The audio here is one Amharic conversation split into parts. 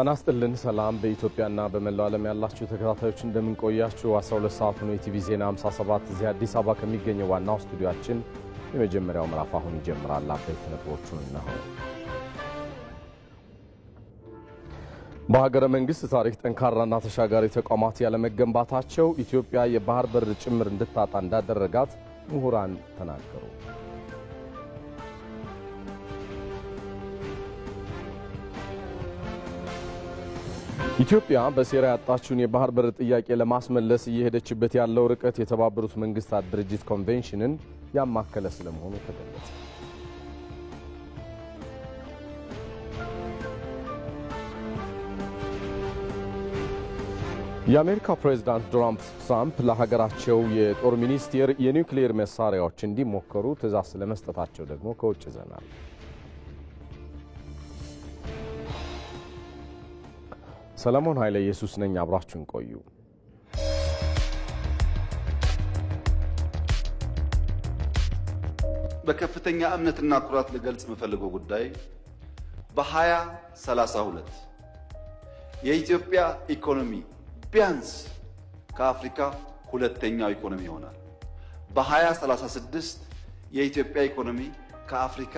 ተናስተልን ሰላም በኢትዮጵያና በመላው ዓለም ያላችሁ ተከታታዮች እንደምን ቆያችሁ 12 ሰዓት ነው የቲቪ ዜና 57 እዚህ አዲስ አበባ ከሚገኘው ዋናው ስቱዲዮአችን የመጀመሪያው ምዕራፍ አሁን ይጀምራል አበይት ነጥቦቹን ነው በሀገረ መንግስት ታሪክ ጠንካራና ተሻጋሪ ተቋማት ያለ መገንባታቸው ኢትዮጵያ የባህር በር ጭምር እንድታጣ እንዳደረጋት ምሁራን ተናገሩ ኢትዮጵያ በሴራ ያጣችውን የባህር በር ጥያቄ ለማስመለስ እየሄደችበት ያለው ርቀት የተባበሩት መንግስታት ድርጅት ኮንቬንሽንን ያማከለ ስለመሆኑ ተገለጸ። የአሜሪካ ፕሬዝዳንት ዶናልድ ትራምፕ ለሀገራቸው የጦር ሚኒስቴር የኒውክሌር መሳሪያዎች እንዲሞከሩ ትዕዛዝ ስለመስጠታቸው ደግሞ ከውጭ ዘናል። ሰለሞን ኃይለ ኢየሱስ ነኝ አብራችሁን ቆዩ። በከፍተኛ እምነትና ኩራት ለገልጽ መፈልገው ጉዳይ በ2032 የኢትዮጵያ ኢኮኖሚ ቢያንስ ከአፍሪካ ሁለተኛው ኢኮኖሚ ይሆናል። በ2036 የኢትዮጵያ ኢኮኖሚ ከአፍሪካ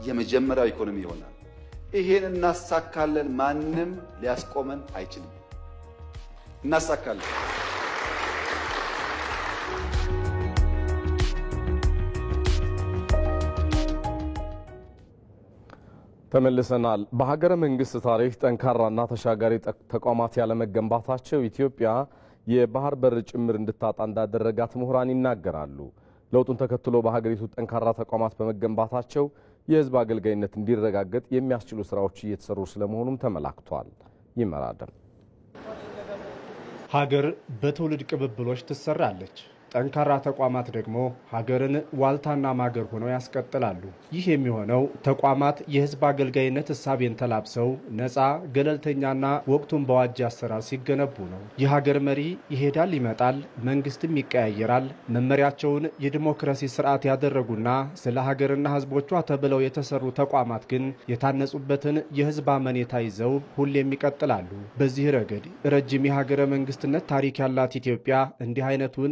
የመጀመሪያው ኢኮኖሚ ይሆናል። ይሄን እናሳካለን ማንንም ሊያስቆመን አይችልም። እናሳካለን። ተመልሰናል። በሀገረ መንግስት ታሪክ ጠንካራና ተሻጋሪ ተቋማት ያለ መገንባታቸው ኢትዮጵያ የባህር በር ጭምር እንድታጣ እንዳደረጋት ምሁራን ይናገራሉ። ለውጡን ተከትሎ በሀገሪቱ ጠንካራ ተቋማት በመገንባታቸው የህዝብ አገልጋይነት እንዲረጋገጥ የሚያስችሉ ስራዎች እየተሰሩ ስለመሆኑም ተመላክቷል። ይመራደም ሀገር በትውልድ ቅብብሎች ትሰራለች። ጠንካራ ተቋማት ደግሞ ሀገርን ዋልታና ማገር ሆነው ያስቀጥላሉ። ይህ የሚሆነው ተቋማት የህዝብ አገልጋይነት እሳቤን ተላብሰው ነፃ፣ ገለልተኛና ወቅቱን በዋጅ አሰራር ሲገነቡ ነው። የሀገር መሪ ይሄዳል ይመጣል፣ መንግስትም ይቀያየራል። መመሪያቸውን የዲሞክራሲ ስርዓት ያደረጉና ስለ ሀገርና ህዝቦቿ ተብለው የተሰሩ ተቋማት ግን የታነጹበትን የህዝብ አመኔታ ይዘው ሁሌም ይቀጥላሉ። በዚህ ረገድ ረጅም የሀገረ መንግስትነት ታሪክ ያላት ኢትዮጵያ እንዲህ አይነቱን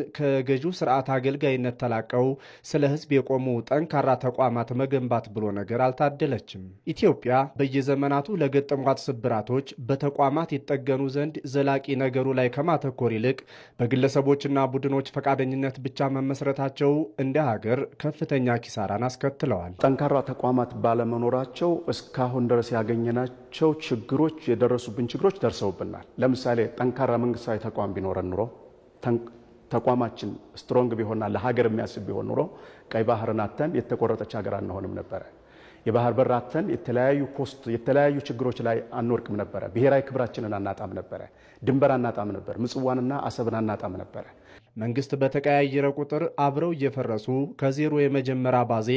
ገዢው ስርዓት አገልጋይነት ተላቀው ስለ ህዝብ የቆሙ ጠንካራ ተቋማት መገንባት ብሎ ነገር አልታደለችም። ኢትዮጵያ በየዘመናቱ ለገጠሟት ስብራቶች በተቋማት ይጠገኑ ዘንድ ዘላቂ ነገሩ ላይ ከማተኮር ይልቅ በግለሰቦችና ቡድኖች ፈቃደኝነት ብቻ መመስረታቸው እንደ ሀገር ከፍተኛ ኪሳራን አስከትለዋል። ጠንካራ ተቋማት ባለመኖራቸው እስካሁን ድረስ ያገኘናቸው ችግሮች የደረሱብን ችግሮች ደርሰውብናል። ለምሳሌ ጠንካራ መንግስታዊ ተቋም ቢኖረን ኑሮ ተቋማችን ስትሮንግ ቢሆንና ለሀገር የሚያስብ ቢሆን ኑሮ ቀይ ባህርን አተን የተቆረጠች ሀገር አንሆንም ነበር። የባህር በር አተን የተለያዩ ችግሮች ላይ አንወርቅም ነበር። ብሔራዊ ክብራችንን አናጣም ነበር። ድንበር አናጣም ነበር። ምጽዋንና አሰብን አናጣም ነበር። መንግስት በተቀያየረ ቁጥር አብረው እየፈረሱ ከዜሮ የመጀመሪያ ባዜ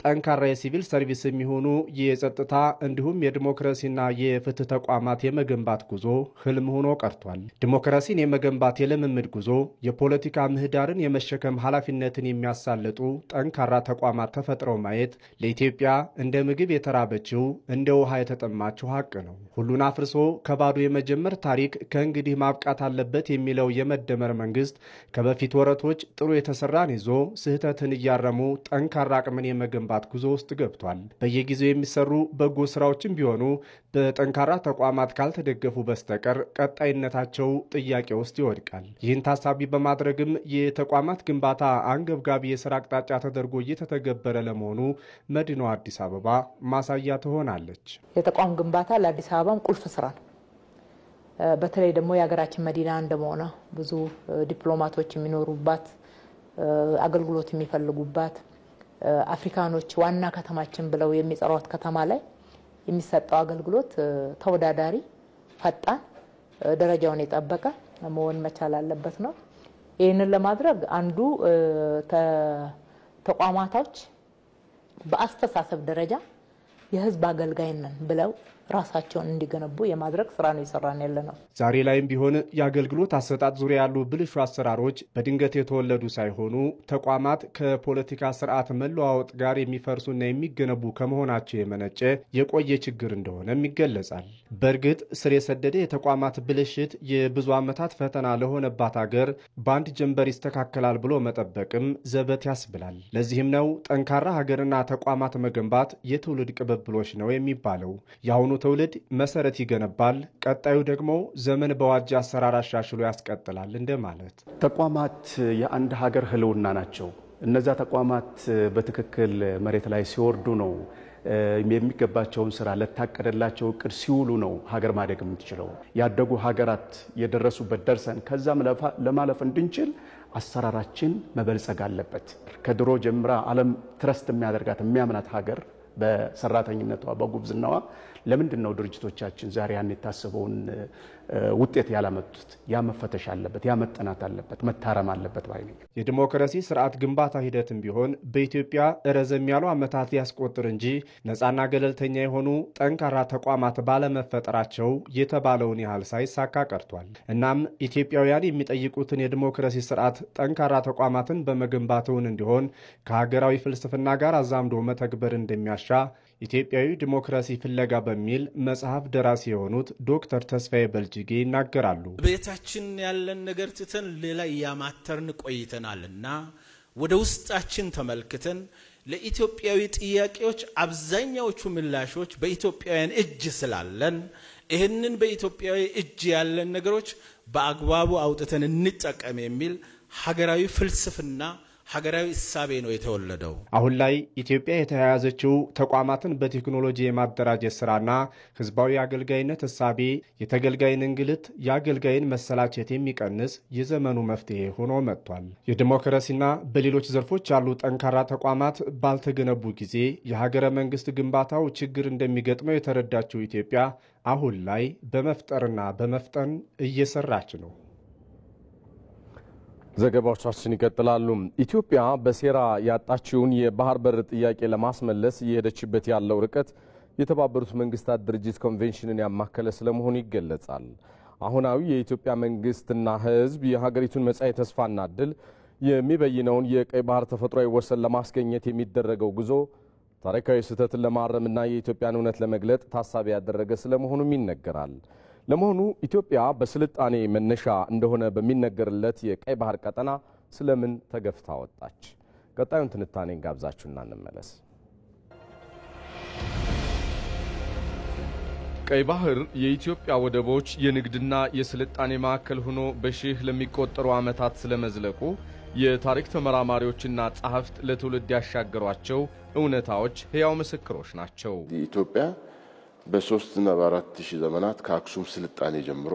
ጠንካራ የሲቪል ሰርቪስ የሚሆኑ የጸጥታ እንዲሁም የዲሞክራሲና የፍትህ ተቋማት የመገንባት ጉዞ ህልም ሆኖ ቀርቷል። ዲሞክራሲን የመገንባት የልምምድ ጉዞ የፖለቲካ ምህዳርን የመሸከም ኃላፊነትን የሚያሳልጡ ጠንካራ ተቋማት ተፈጥረው ማየት ለኢትዮጵያ እንደ ምግብ የተራበችው እንደ ውሃ የተጠማችው ሀቅ ነው። ሁሉን አፍርሶ ከባዶ የመጀመር ታሪክ ከእንግዲህ ማብቃት አለበት የሚለው የመደመር መንግስት በፊት ወረቶች ጥሩ የተሰራን ይዞ ስህተትን እያረሙ ጠንካራ አቅምን የመገንባት ጉዞ ውስጥ ገብቷል። በየጊዜው የሚሰሩ በጎ ስራዎችም ቢሆኑ በጠንካራ ተቋማት ካልተደገፉ በስተቀር ቀጣይነታቸው ጥያቄ ውስጥ ይወድቃል። ይህን ታሳቢ በማድረግም የተቋማት ግንባታ አንገብጋቢ የሥራ አቅጣጫ ተደርጎ እየተተገበረ ለመሆኑ መዲናዋ አዲስ አበባ ማሳያ ትሆናለች። የተቋም ግንባታ ለአዲስ አበባም ቁልፍ ስራ ነው። በተለይ ደግሞ የሀገራችን መዲና እንደመሆነ ብዙ ዲፕሎማቶች የሚኖሩባት አገልግሎት የሚፈልጉባት አፍሪካኖች ዋና ከተማችን ብለው የሚጠሯት ከተማ ላይ የሚሰጠው አገልግሎት ተወዳዳሪ፣ ፈጣን፣ ደረጃውን የጠበቀ መሆን መቻል አለበት ነው። ይህንን ለማድረግ አንዱ ተቋማቶች በአስተሳሰብ ደረጃ የህዝብ አገልጋይ ነን ብለው ራሳቸውን እንዲገነቡ የማድረግ ስራ ነው እየሰራን ያለነው። ዛሬ ላይም ቢሆን የአገልግሎት አሰጣጥ ዙሪያ ያሉ ብልሹ አሰራሮች በድንገት የተወለዱ ሳይሆኑ ተቋማት ከፖለቲካ ስርዓት መለዋወጥ ጋር የሚፈርሱና የሚገነቡ ከመሆናቸው የመነጨ የቆየ ችግር እንደሆነም ይገለጻል። በእርግጥ ስር የሰደደ የተቋማት ብልሽት የብዙ ዓመታት ፈተና ለሆነባት ሀገር በአንድ ጀንበር ይስተካከላል ብሎ መጠበቅም ዘበት ያስብላል። ለዚህም ነው ጠንካራ ሀገርና ተቋማት መገንባት የትውልድ ቅብብሎች ነው የሚባለው። የአሁኑ ትውልድ መሰረት ይገነባል፣ ቀጣዩ ደግሞ ዘመን በዋጀ አሰራር አሻሽሎ ያስቀጥላል እንደማለት። ተቋማት የአንድ ሀገር ህልውና ናቸው። እነዛ ተቋማት በትክክል መሬት ላይ ሲወርዱ ነው የሚገባቸውን ስራ ለታቀደላቸው እቅድ ሲውሉ ነው ሀገር ማደግ የምትችለው። ያደጉ ሀገራት የደረሱበት ደርሰን ከዛም ለማለፍ እንድንችል አሰራራችን መበልጸግ አለበት። ከድሮ ጀምራ ዓለም ትረስት የሚያደርጋት የሚያምናት ሀገር በሰራተኝነቷ በጉብዝናዋ ለምንድን ነው ድርጅቶቻችን ዛሬ ያን የታሰበውን ውጤት ያላመጡት? ያ መፈተሽ አለበት፣ ያ መጠናት አለበት፣ መታረም አለበት ባይ ነኝ። የዲሞክራሲ ስርዓት ግንባታ ሂደትም ቢሆን በኢትዮጵያ ረዘም ያሉ ዓመታት ሊያስቆጥር እንጂ ነፃና ገለልተኛ የሆኑ ጠንካራ ተቋማት ባለመፈጠራቸው የተባለውን ያህል ሳይሳካ ቀርቷል። እናም ኢትዮጵያውያን የሚጠይቁትን የዲሞክራሲ ስርዓት ጠንካራ ተቋማትን በመገንባቱን እንዲሆን ከሀገራዊ ፍልስፍና ጋር አዛምዶ መተግበር እንደሚያሻ ኢትዮጵያዊ ዲሞክራሲ ፍለጋ በሚል መጽሐፍ ደራሲ የሆኑት ዶክተር ተስፋዬ በልጅጌ ይናገራሉ። ቤታችን ያለን ነገር ትተን ሌላ ያማተርን ቆይተናልና ወደ ውስጣችን ተመልክተን ለኢትዮጵያዊ ጥያቄዎች አብዛኛዎቹ ምላሾች በኢትዮጵያውያን እጅ ስላለን ይህንን በኢትዮጵያዊ እጅ ያለን ነገሮች በአግባቡ አውጥተን እንጠቀም የሚል ሀገራዊ ፍልስፍና ሀገራዊ እሳቤ ነው የተወለደው። አሁን ላይ ኢትዮጵያ የተያያዘችው ተቋማትን በቴክኖሎጂ የማደራጀት ስራና ህዝባዊ አገልጋይነት እሳቤ የተገልጋይን እንግልት የአገልጋይን መሰላቸት የሚቀንስ የዘመኑ መፍትሄ ሆኖ መጥቷል። የዲሞክራሲና በሌሎች ዘርፎች ያሉ ጠንካራ ተቋማት ባልተገነቡ ጊዜ የሀገረ መንግስት ግንባታው ችግር እንደሚገጥመው የተረዳችው ኢትዮጵያ አሁን ላይ በመፍጠርና በመፍጠን እየሰራች ነው። ዘገባዎቻችን ይቀጥላሉ። ኢትዮጵያ በሴራ ያጣችውን የባህር በር ጥያቄ ለማስመለስ እየሄደችበት ያለው ርቀት የተባበሩት መንግስታት ድርጅት ኮንቬንሽንን ያማከለ ስለመሆኑ ይገለጻል። አሁናዊ የኢትዮጵያ መንግስትና ህዝብ የሀገሪቱን መጻኢ ተስፋና ዕድል የሚበይነውን የቀይ ባህር ተፈጥሯዊ ወሰን ለማስገኘት የሚደረገው ጉዞ ታሪካዊ ስህተትን ለማረምና የኢትዮጵያን እውነት ለመግለጥ ታሳቢ ያደረገ ስለመሆኑም ይነገራል። ለመሆኑ ኢትዮጵያ በስልጣኔ መነሻ እንደሆነ በሚነገርለት የቀይ ባህር ቀጠና ስለምን ተገፍታ ወጣች? ቀጣዩን ትንታኔን ጋብዛችሁና እንመለስ። ቀይ ባህር የኢትዮጵያ ወደቦች የንግድና የስልጣኔ ማዕከል ሆኖ በሺህ ለሚቆጠሩ ዓመታት ስለመዝለቁ የታሪክ ተመራማሪዎችና ጸሐፍት ለትውልድ ያሻገሯቸው እውነታዎች ሕያው ምስክሮች ናቸው። ኢትዮጵያ በ3 እና በ4 ሺህ ዘመናት ከአክሱም ስልጣኔ ጀምሮ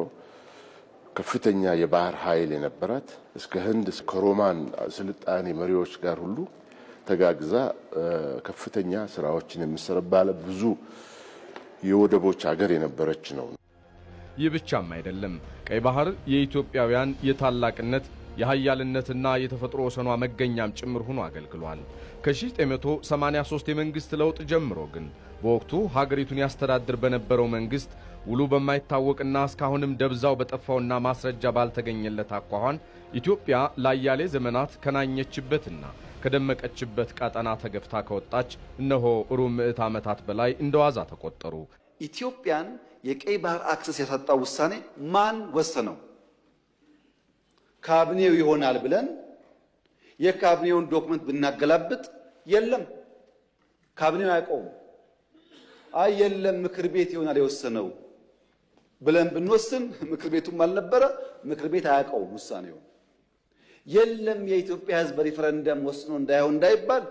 ከፍተኛ የባህር ኃይል የነበራት እስከ ህንድ እስከ ሮማን ስልጣኔ መሪዎች ጋር ሁሉ ተጋግዛ ከፍተኛ ስራዎችን የምትሰራ ባለ ብዙ የወደቦች ሀገር የነበረች ነው። ይህ ብቻም አይደለም። ቀይ ባህር የኢትዮጵያውያን የታላቅነት የኃያልነትና የተፈጥሮ ወሰኗ መገኛም ጭምር ሆኖ አገልግሏል። ከ1983 የመንግስት ለውጥ ጀምሮ ግን በወቅቱ ሀገሪቱን ያስተዳድር በነበረው መንግስት ውሉ በማይታወቅና እስካሁንም ደብዛው በጠፋውና ማስረጃ ባልተገኘለት አኳኋን ኢትዮጵያ ለአያሌ ዘመናት ከናኘችበትና ከደመቀችበት ቀጠና ተገፍታ ከወጣች እነሆ ሩብ ምዕት ዓመታት በላይ እንደዋዛ ተቆጠሩ። ኢትዮጵያን የቀይ ባህር አክሰስ ያሳጣው ውሳኔ ማን ወሰነው? ካቢኔው ይሆናል ብለን የካቢኔውን ዶክመንት ብናገላብጥ የለም፣ ካቢኔው አያውቀውም። አይ የለም ምክር ቤት ይሆናል የወሰነው ብለን ብንወስን ምክር ቤቱም አልነበረ፣ ምክር ቤት አያውቀውም ውሳኔው። የለም የኢትዮጵያ ሕዝብ በሪፈረንደም ወስኖ እንዳይሆን እንዳይባል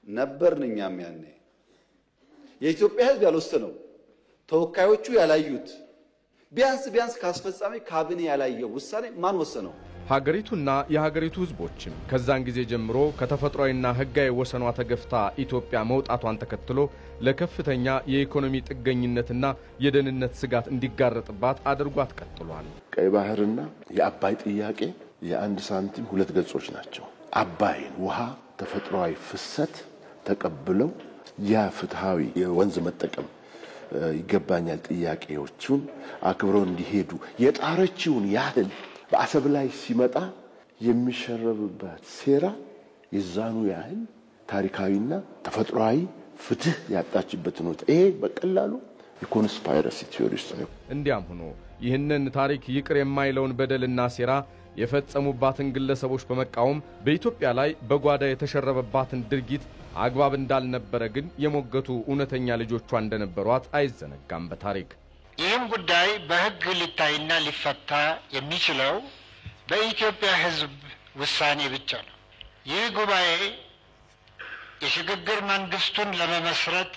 ነበርን እኛም ያኔ። የኢትዮጵያ ሕዝብ ያልወሰነው ተወካዮቹ ያላዩት ቢያንስ ካስፈጻሚ ካቢኔ ያላየው ውሳኔ ማን ወሰነው? ሀገሪቱና የሀገሪቱ ህዝቦችም ከዛን ጊዜ ጀምሮ ከተፈጥሯዊና ህጋዊ ወሰኗ ተገፍታ ኢትዮጵያ መውጣቷን ተከትሎ ለከፍተኛ የኢኮኖሚ ጥገኝነትና የደህንነት ስጋት እንዲጋረጥባት አድርጓት ቀጥሏል። ቀይ ባህርና የአባይ ጥያቄ የአንድ ሳንቲም ሁለት ገጾች ናቸው። አባይን ውሃ ተፈጥሯዊ ፍሰት ተቀብለው ያ ፍትሃዊ የወንዝ መጠቀም ይገባኛል ጥያቄዎቹን አክብረው እንዲሄዱ የጣረችውን ያህል በአሰብ ላይ ሲመጣ የሚሸረብበት ሴራ የዛኑ ያህል ታሪካዊና ተፈጥሯዊ ፍትህ ያጣችበት ነው። ይሄ በቀላሉ የኮንስፓይረሲ ቲዮሪስት ነው። እንዲያም ሆኖ ይህንን ታሪክ ይቅር የማይለውን በደልና ሴራ የፈጸሙባትን ግለሰቦች በመቃወም በኢትዮጵያ ላይ በጓዳ የተሸረበባትን ድርጊት አግባብ እንዳልነበረ ግን የሞገቱ እውነተኛ ልጆቿ እንደነበሯት አይዘነጋም በታሪክ። ይህም ጉዳይ በሕግ ሊታይና ሊፈታ የሚችለው በኢትዮጵያ ሕዝብ ውሳኔ ብቻ ነው። ይህ ጉባኤ የሽግግር መንግስቱን ለመመስረት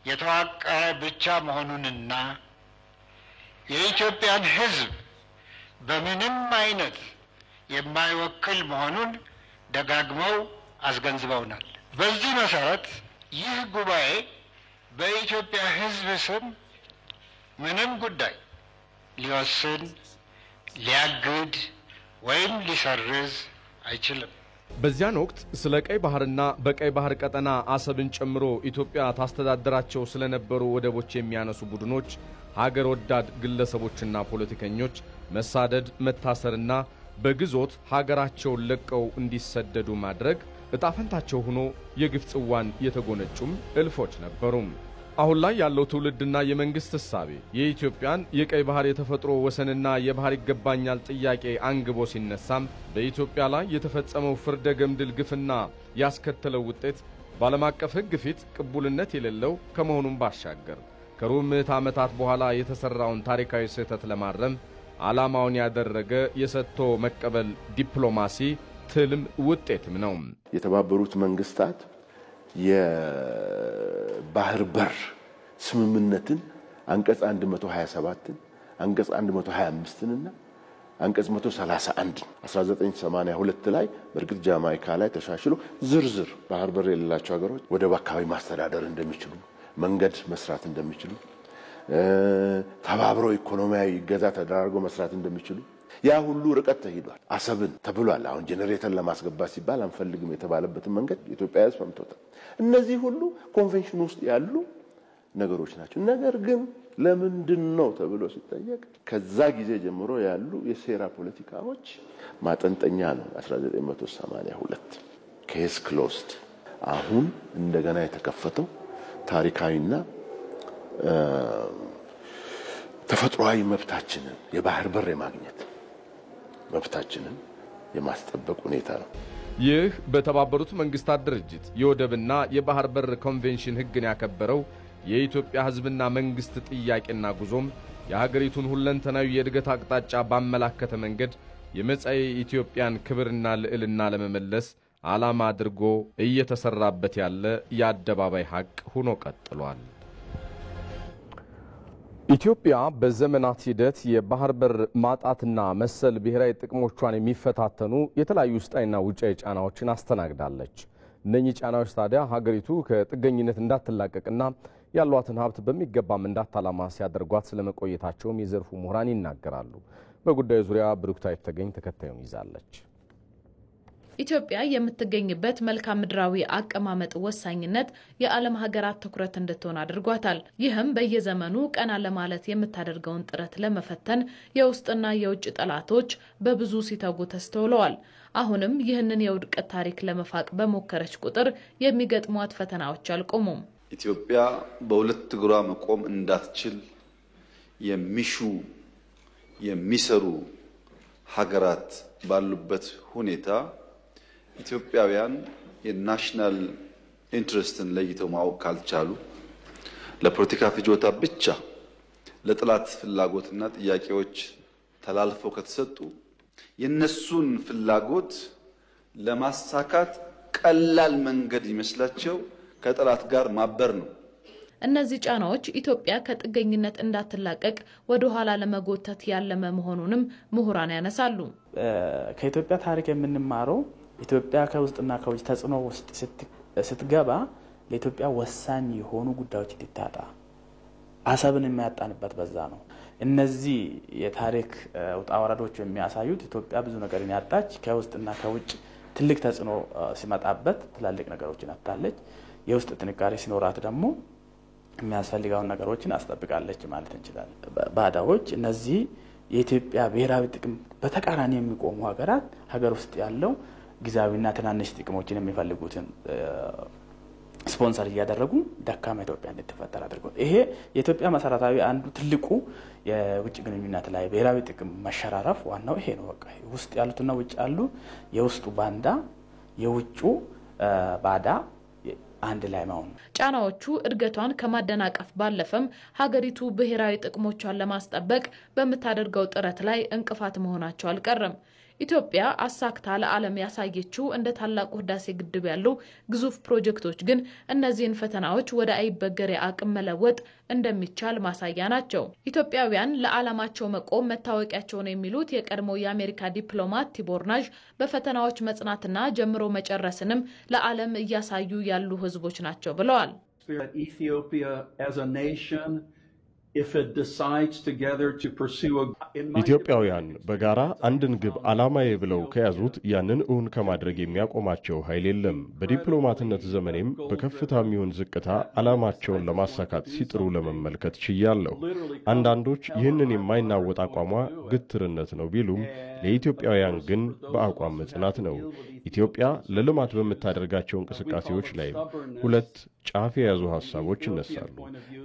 የተዋቀረ ብቻ መሆኑንና የኢትዮጵያን ሕዝብ በምንም አይነት የማይወክል መሆኑን ደጋግመው አስገንዝበውናል። በዚህ መሰረት ይህ ጉባኤ በኢትዮጵያ ሕዝብ ስም ምንም ጉዳይ ሊወስን፣ ሊያግድ ወይም ሊሰርዝ አይችልም። በዚያን ወቅት ስለ ቀይ ባህርና በቀይ ባህር ቀጠና አሰብን ጨምሮ ኢትዮጵያ ታስተዳድራቸው ስለነበሩ ወደቦች የሚያነሱ ቡድኖች፣ ሀገር ወዳድ ግለሰቦችና ፖለቲከኞች መሳደድ፣ መታሰርና በግዞት ሀገራቸውን ለቀው እንዲሰደዱ ማድረግ እጣፈንታቸው ሆኖ የግፍ ጽዋን የተጎነጩም እልፎች ነበሩ። አሁን ላይ ያለው ትውልድና የመንግስት እሳቤ የኢትዮጵያን የቀይ ባህር የተፈጥሮ ወሰንና የባህር ይገባኛል ጥያቄ አንግቦ ሲነሳም በኢትዮጵያ ላይ የተፈጸመው ፍርደ ገምድል ግፍና ያስከተለው ውጤት በዓለም አቀፍ ሕግ ፊት ቅቡልነት የሌለው ከመሆኑም ባሻገር ከሩብ ምዕተ ዓመታት በኋላ የተሰራውን ታሪካዊ ስህተት ለማረም ዓላማውን ያደረገ የሰጥቶ መቀበል ዲፕሎማሲ ትልም ውጤትም ነው። የተባበሩት መንግስታት የባህር በር ስምምነትን አንቀጽ 127 አንቀጽ 125 እና አንቀጽ 131 1982 ላይ በርግጥ ጃማይካ ላይ ተሻሽሎ ዝርዝር ባህር በር የሌላቸው ሀገሮች ወደብ አካባቢ ማስተዳደር እንደሚችሉ፣ መንገድ መስራት እንደሚችሉ፣ ተባብረው ኢኮኖሚያዊ ገዛ ተደራርገው መስራት እንደሚችሉ ያ ሁሉ ርቀት ተሄዷል። አሰብን ተብሏል። አሁን ጄኔሬተር ለማስገባት ሲባል አንፈልግም የተባለበትን መንገድ ኢትዮጵያ ሕዝብ ሰምቶታል። እነዚህ ሁሉ ኮንቬንሽን ውስጥ ያሉ ነገሮች ናቸው። ነገር ግን ለምንድን ነው ተብሎ ሲጠየቅ ከዛ ጊዜ ጀምሮ ያሉ የሴራ ፖለቲካዎች ማጠንጠኛ ነው። 1982 ኬስ ክሎዝድ። አሁን እንደገና የተከፈተው ታሪካዊና ተፈጥሯዊ መብታችንን የባህር በር የማግኘት መብታችንን የማስጠበቅ ሁኔታ ነው። ይህ በተባበሩት መንግስታት ድርጅት የወደብና የባህር በር ኮንቬንሽን ሕግን ያከበረው የኢትዮጵያ ሕዝብና መንግስት ጥያቄና ጉዞም የሀገሪቱን ሁለንተናዊ የእድገት አቅጣጫ ባመላከተ መንገድ የመጻኢ ኢትዮጵያን ክብርና ልዕልና ለመመለስ ዓላማ አድርጎ እየተሰራበት ያለ የአደባባይ ሐቅ ሆኖ ቀጥሏል። ኢትዮጵያ በዘመናት ሂደት የባህር በር ማጣትና መሰል ብሔራዊ ጥቅሞቿን የሚፈታተኑ የተለያዩ ውስጣዊና ውጫዊ ጫናዎችን አስተናግዳለች። እነኚህ ጫናዎች ታዲያ ሀገሪቱ ከጥገኝነት እንዳትላቀቅና ያሏትን ሀብት በሚገባም እንዳታላማ ሲያደርጓት ስለመቆየታቸውም የዘርፉ ምሁራን ይናገራሉ። በጉዳዩ ዙሪያ ብሩክታይት ተገኝ ተከታዩን ይዛለች። ኢትዮጵያ የምትገኝበት መልክዓ ምድራዊ አቀማመጥ ወሳኝነት የዓለም ሀገራት ትኩረት እንድትሆን አድርጓታል። ይህም በየዘመኑ ቀና ለማለት የምታደርገውን ጥረት ለመፈተን የውስጥና የውጭ ጠላቶች በብዙ ሲተጉ ተስተውለዋል። አሁንም ይህንን የውድቀት ታሪክ ለመፋቅ በሞከረች ቁጥር የሚገጥሟት ፈተናዎች አልቆሙም። ኢትዮጵያ በሁለት እግሯ መቆም እንዳትችል የሚሹ የሚሰሩ ሀገራት ባሉበት ሁኔታ ኢትዮጵያውያን የናሽናል ኢንትረስትን ለይተው ማወቅ ካልቻሉ ለፖለቲካ ፍጆታ ብቻ ለጥላት ፍላጎትና ጥያቄዎች ተላልፈው ከተሰጡ የነሱን ፍላጎት ለማሳካት ቀላል መንገድ ይመስላቸው ከጥላት ጋር ማበር ነው። እነዚህ ጫናዎች ኢትዮጵያ ከጥገኝነት እንዳትላቀቅ ወደ ኋላ ለመጎተት ያለመ መሆኑንም ምሁራን ያነሳሉ። ከኢትዮጵያ ታሪክ የምንማረው ኢትዮጵያ ከውስጥና ከውጭ ተጽዕኖ ውስጥ ስትገባ ለኢትዮጵያ ወሳኝ የሆኑ ጉዳዮች እንዲታጣ አሰብን የሚያጣንበት በዛ ነው። እነዚህ የታሪክ ውጣ ወረዶች የሚያሳዩት ኢትዮጵያ ብዙ ነገርን ያጣች ከውስጥና ከውጭ ትልቅ ተጽዕኖ ሲመጣበት ትላልቅ ነገሮችን አጣለች። የውስጥ ጥንካሬ ሲኖራት ደግሞ የሚያስፈልጋውን ነገሮችን አስጠብቃለች ማለት እንችላለን። ባዳዎች እነዚህ የኢትዮጵያ ብሔራዊ ጥቅም በተቃራኒ የሚቆሙ ሀገራት ሀገር ውስጥ ያለው ጊዜያዊና ትናንሽ ጥቅሞችን የሚፈልጉትን ስፖንሰር እያደረጉ ደካማ ኢትዮጵያ እንድትፈጠር አድርገው ይሄ የኢትዮጵያ መሰረታዊ አንዱ ትልቁ የውጭ ግንኙነት ላይ ብሔራዊ ጥቅም መሸራረፍ ዋናው ይሄ ነው። በቃ ውስጥ ያሉትና ውጭ ያሉ የውስጡ ባንዳ የውጩ ባዳ አንድ ላይ መሆን ጫናዎቹ እድገቷን ከማደናቀፍ ባለፈም ሀገሪቱ ብሔራዊ ጥቅሞቿን ለማስጠበቅ በምታደርገው ጥረት ላይ እንቅፋት መሆናቸው አልቀረም። ኢትዮጵያ አሳክታ ለዓለም ያሳየችው እንደ ታላቁ ህዳሴ ግድብ ያሉ ግዙፍ ፕሮጀክቶች ግን እነዚህን ፈተናዎች ወደ አይበገሬ አቅም መለወጥ እንደሚቻል ማሳያ ናቸው። ኢትዮጵያውያን ለዓላማቸው መቆም መታወቂያቸው ነው የሚሉት የቀድሞ የአሜሪካ ዲፕሎማት ቲቦር ናዥ በፈተናዎች መጽናትና ጀምሮ መጨረስንም ለዓለም እያሳዩ ያሉ ህዝቦች ናቸው ብለዋል። ኢትዮጵያውያን በጋራ አንድን ግብ ዓላማዬ ብለው ከያዙት ያንን እውን ከማድረግ የሚያቆማቸው ኃይል የለም። በዲፕሎማትነት ዘመኔም በከፍታም ይሁን ዝቅታ ዓላማቸውን ለማሳካት ሲጥሩ ለመመልከት ችያለሁ። አንዳንዶች ይህንን የማይናወጥ አቋሟ ግትርነት ነው ቢሉም ለኢትዮጵያውያን ግን በአቋም መጽናት ነው። ኢትዮጵያ ለልማት በምታደርጋቸው እንቅስቃሴዎች ላይ ሁለት ጫፍ የያዙ ሐሳቦች ይነሳሉ።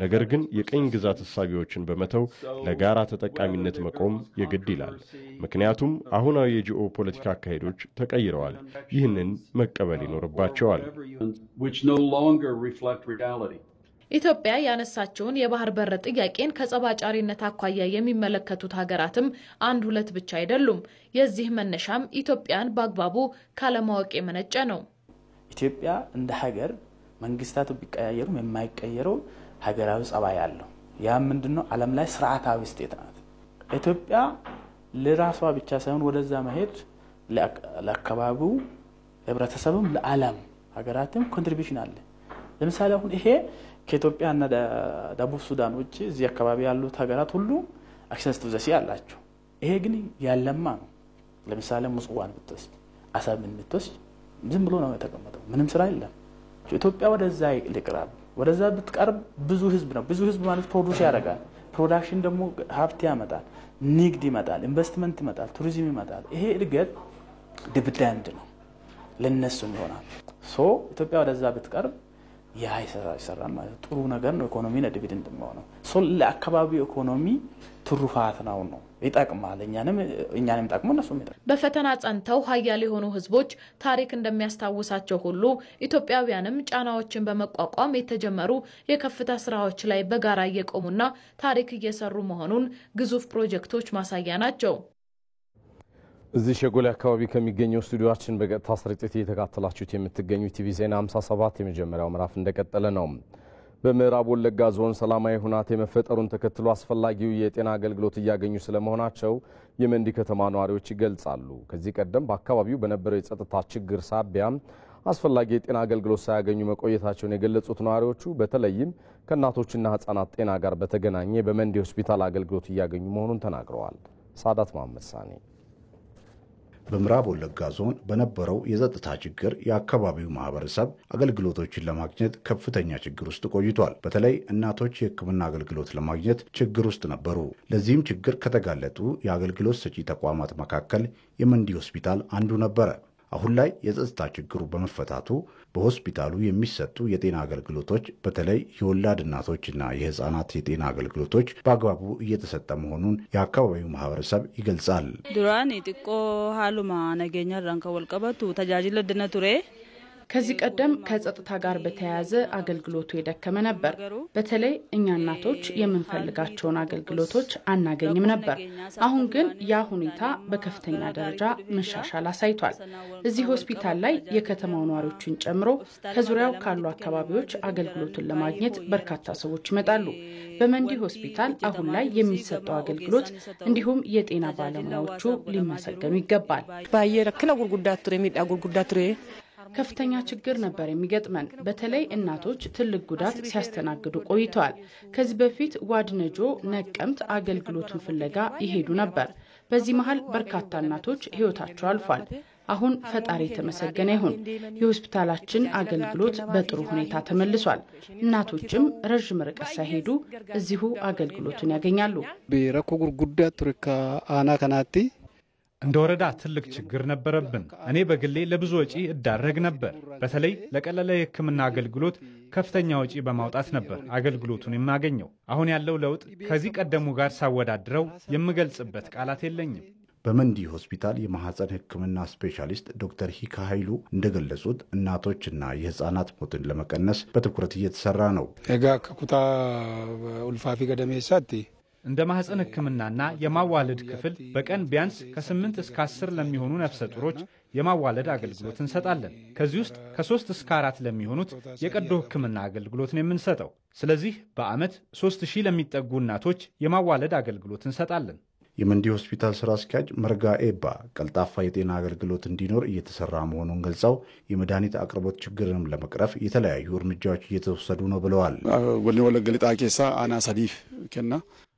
ነገር ግን የቀኝ ግዛት ሐሳቢዎችን በመተው ለጋራ ተጠቃሚነት መቆም የግድ ይላል። ምክንያቱም አሁናዊ የጂኦ ፖለቲካ አካሄዶች ተቀይረዋል። ይህንን መቀበል ይኖርባቸዋል። ኢትዮጵያ ያነሳቸውን የባህር በር ጥያቄን ከጸባጫሪነት አኳያ የሚመለከቱት ሀገራትም አንድ ሁለት ብቻ አይደሉም። የዚህ መነሻም ኢትዮጵያን በአግባቡ ካለማወቅ የመነጨ ነው። ኢትዮጵያ እንደ ሀገር መንግስታቱ ቢቀያየሩም የማይቀየረው ሀገራዊ ጸባይ ያለው ያ ምንድነው? ዓለም ላይ ስርዓታዊ ስቴት ናት። ኢትዮጵያ ለራሷ ብቻ ሳይሆን ወደዛ መሄድ ለአካባቢው ህብረተሰብም ለዓለም ሀገራትም ኮንትሪቢዩሽን አለ። ለምሳሌ አሁን ይሄ ከኢትዮጵያና ደቡብ ሱዳን ውጪ እዚህ አካባቢ ያሉት ሀገራት ሁሉ አክሰስ ቱ ዘ ሲ አላቸው። ይሄ ግን ያለማ ነው። ለምሳሌ ምጽዋን ብትወስድ አሰብን ብትወስድ ዝም ብሎ ነው የተቀመጠው፣ ምንም ስራ የለም። ኢትዮጵያ ወደዛ ይልቅራል። ወደዛ ብትቀርብ ብዙ ህዝብ ነው። ብዙ ህዝብ ማለት ፕሮዲዩስ ያደርጋል። ፕሮዳክሽን ደግሞ ሀብት ያመጣል፣ ንግድ ይመጣል፣ ኢንቨስትመንት ይመጣል፣ ቱሪዝም ይመጣል። ይሄ እድገት ዲቪደንድ ነው ለነሱም ይሆናል። ኢትዮጵያ ወደዛ ብትቀርብ ያ ይሰራል ማለት ጥሩ ነገር ነው። ኢኮኖሚ ለዲቪደንድ ነው። ለአካባቢው ኢኮኖሚ ትሩፋት ነው ይጠቅማል። እኛንም ጠቅሞ እነሱም ይጠቅማል። በፈተና ጸንተው ሀያል የሆኑ ህዝቦች ታሪክ እንደሚያስታውሳቸው ሁሉ ኢትዮጵያውያንም ጫናዎችን በመቋቋም የተጀመሩ የከፍታ ስራዎች ላይ በጋራ እየቆሙና ታሪክ እየሰሩ መሆኑን ግዙፍ ፕሮጀክቶች ማሳያ ናቸው። እዚህ ሸጎሌ አካባቢ ከሚገኘው ስቱዲዮአችን በቀጥታ ስርጭት እየተከታተላችሁት የምትገኙ ቲቪ ዜና 57 የመጀመሪያው ምዕራፍ እንደቀጠለ ነው። በምዕራብ ወለጋ ዞን ሰላማዊ ሁናቴ መፈጠሩን ተከትሎ አስፈላጊው የጤና አገልግሎት እያገኙ ስለመሆናቸው የመንዲ ከተማ ነዋሪዎች ይገልጻሉ። ከዚህ ቀደም በአካባቢው በነበረው የጸጥታ ችግር ሳቢያ አስፈላጊ የጤና አገልግሎት ሳያገኙ መቆየታቸውን የገለጹት ነዋሪዎቹ በተለይም ከእናቶችና ህፃናት ጤና ጋር በተገናኘ በመንዲ ሆስፒታል አገልግሎት እያገኙ መሆኑን ተናግረዋል። ሳዳት መሐመድ ሳኒ በምዕራብ ወለጋ ዞን በነበረው የጸጥታ ችግር የአካባቢው ማህበረሰብ አገልግሎቶችን ለማግኘት ከፍተኛ ችግር ውስጥ ቆይቷል። በተለይ እናቶች የሕክምና አገልግሎት ለማግኘት ችግር ውስጥ ነበሩ። ለዚህም ችግር ከተጋለጡ የአገልግሎት ሰጪ ተቋማት መካከል የመንዲ ሆስፒታል አንዱ ነበረ። አሁን ላይ የጸጥታ ችግሩ በመፈታቱ በሆስፒታሉ የሚሰጡ የጤና አገልግሎቶች በተለይ የወላድ እናቶችና የህፃናት የጤና አገልግሎቶች በአግባቡ እየተሰጠ መሆኑን የአካባቢው ማህበረሰብ ይገልጻል። ዱራን ጥቆ ሃሉማ ነገኛ ራንከ ወልቀበቱ ተጃጅለ ድነቱሬ ከዚህ ቀደም ከጸጥታ ጋር በተያያዘ አገልግሎቱ የደከመ ነበር። በተለይ እኛ እናቶች የምንፈልጋቸውን አገልግሎቶች አናገኝም ነበር። አሁን ግን ያ ሁኔታ በከፍተኛ ደረጃ መሻሻል አሳይቷል። እዚህ ሆስፒታል ላይ የከተማው ነዋሪዎችን ጨምሮ ከዙሪያው ካሉ አካባቢዎች አገልግሎቱን ለማግኘት በርካታ ሰዎች ይመጣሉ። በመንዲ ሆስፒታል አሁን ላይ የሚሰጠው አገልግሎት እንዲሁም የጤና ባለሙያዎቹ ሊመሰገኑ ይገባል። ባየረክለ ጉርጉዳቱሬ ሚዳ ጉርጉዳቱሬ ከፍተኛ ችግር ነበር የሚገጥመን። በተለይ እናቶች ትልቅ ጉዳት ሲያስተናግዱ ቆይተዋል። ከዚህ በፊት ዋድነጆ፣ ነቀምት አገልግሎቱን ፍለጋ ይሄዱ ነበር። በዚህ መሃል በርካታ እናቶች ህይወታቸው አልፏል። አሁን ፈጣሪ የተመሰገነ ይሁን የሆስፒታላችን አገልግሎት በጥሩ ሁኔታ ተመልሷል። እናቶችም ረጅም ርቀት ሳይሄዱ እዚሁ አገልግሎቱን ያገኛሉ። በረኮ ጉርጉዳ ቱርካ አና ከናቲ እንደ ወረዳ ትልቅ ችግር ነበረብን። እኔ በግሌ ለብዙ ወጪ እዳረግ ነበር። በተለይ ለቀለለ የሕክምና አገልግሎት ከፍተኛ ወጪ በማውጣት ነበር አገልግሎቱን የማገኘው። አሁን ያለው ለውጥ ከዚህ ቀደሙ ጋር ሳወዳድረው የምገልጽበት ቃላት የለኝም። በመንዲ ሆስፒታል የማህፀን ሕክምና ስፔሻሊስት ዶክተር ሂካ ኃይሉ እንደገለጹት እናቶችና የህፃናት ሞትን ለመቀነስ በትኩረት እየተሰራ ነው። ኤጋ ከኩታ ኡልፋፊ ገደሜሳቲ እንደ ማህፀን ሕክምናና የማዋለድ ክፍል በቀን ቢያንስ ከ8 እስከ 10 ለሚሆኑ ነፍሰ ጡሮች የማዋለድ አገልግሎት እንሰጣለን። ከዚህ ውስጥ ከ3 እስከ 4 ለሚሆኑት የቀዶ ሕክምና አገልግሎት ነው የምንሰጠው። ስለዚህ በአመት 3000 ለሚጠጉ እናቶች የማዋለድ አገልግሎት እንሰጣለን። የመንዲ ሆስፒታል ስራ አስኪያጅ መርጋ ኤባ ቀልጣፋ የጤና አገልግሎት እንዲኖር እየተሰራ መሆኑን ገልጸው የመድኃኒት አቅርቦት ችግርንም ለመቅረፍ የተለያዩ እርምጃዎች እየተወሰዱ ነው ብለዋል። ወኒ ወለገሊጣ ኬሳ አና ሰዲፍ ከና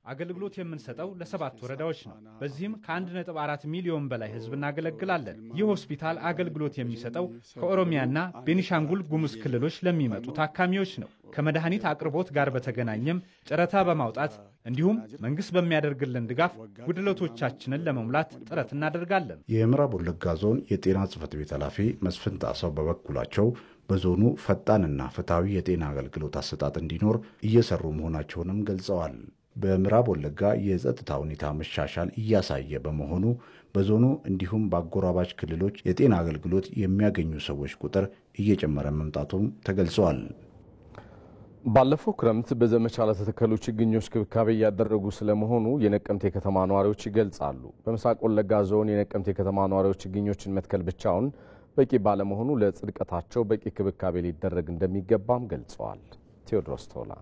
አገልግሎት የምንሰጠው ለ7 ወረዳዎች ነው። በዚህም ከ1.4 ሚሊዮን በላይ ህዝብ እናገለግላለን። ይህ ሆስፒታል አገልግሎት የሚሰጠው ከኦሮሚያና ቤኒሻንጉል ጉሙዝ ክልሎች ለሚመጡ ታካሚዎች ነው። ከመድኃኒት አቅርቦት ጋር በተገናኘም ጨረታ በማውጣት እንዲሁም መንግስት በሚያደርግልን ድጋፍ ጉድለቶቻችንን ለመሙላት ጥረት እናደርጋለን። የምዕራብ ወለጋ ዞን የጤና ጽሕፈት ቤት ኃላፊ መስፍን ጣሰው በበኩላቸው በዞኑ ፈጣንና ፍትሐዊ የጤና አገልግሎት አሰጣጥ እንዲኖር እየሰሩ መሆናቸውንም ገልጸዋል። በምዕራብ ወለጋ የጸጥታ ሁኔታ መሻሻል እያሳየ በመሆኑ በዞኑ እንዲሁም በአጎራባች ክልሎች የጤና አገልግሎት የሚያገኙ ሰዎች ቁጥር እየጨመረ መምጣቱም ተገልጿል። ባለፈው ክረምት በዘመቻ ለተተከሉ ችግኞች ክብካቤ እያደረጉ ስለመሆኑ የነቀምቴ ከተማ ነዋሪዎች ይገልጻሉ። በምስራቅ ወለጋ ዞን የነቀምቴ ከተማ ነዋሪዎች ችግኞችን መትከል ብቻውን በቂ ባለመሆኑ ለጽድቀታቸው በቂ ክብካቤ ሊደረግ እንደሚገባም ገልጸዋል። ቴዎድሮስ ቶላ